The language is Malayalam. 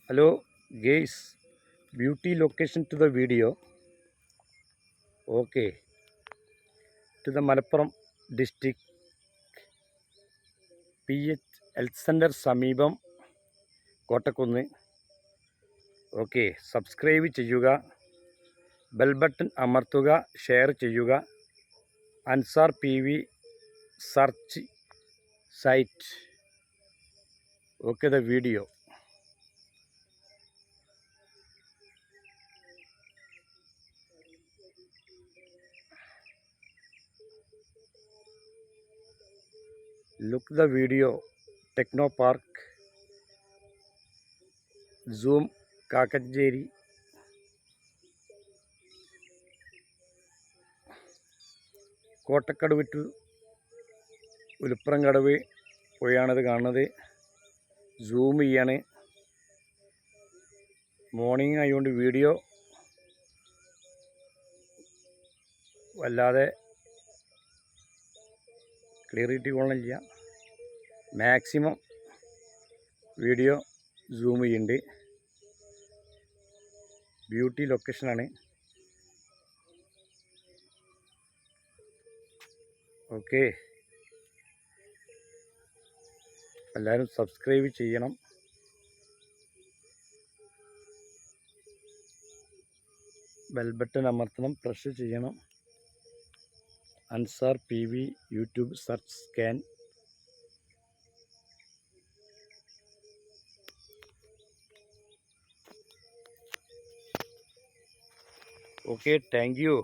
Hello guys, beauty location to the video. Okay, to the Malappuram district PH Health Center സമീപം കോട്ടക്കുന്ന്. ഓക്കെ, സബ്സ്ക്രൈബ് ചെയ്യുക, ബെൽ ബട്ടൺ അമർത്തുക, ഷെയർ ചെയ്യുക. Ansar PV search site. Okay, the video. Look the video. Techno Park, Zoom Kakkanchery. Kottakkadavu to Uluppuramkadavu പോയാണിത് കാണുന്നത്. സൂം ചെയ്യാണ്. മോർണിംഗ് ആയതുകൊണ്ട് വീഡിയോ വല്ലാതെ ക്ലിയറിറ്റി കൊള്ളില്ല. മാക്സിമം വീഡിയോ സൂം ചെയ്യുന്നുണ്ട്. ബ്യൂട്ടി ലൊക്കേഷനാണ്. ഓക്കെ, എല്ലാവരും സബ്സ്ക്രൈബ് ചെയ്യണം. ബെൽ ബട്ടൺ അമർത്തണം, പ്രസ് ചെയ്യണം. Ansar PV YouTube search scan. Okay, thank U.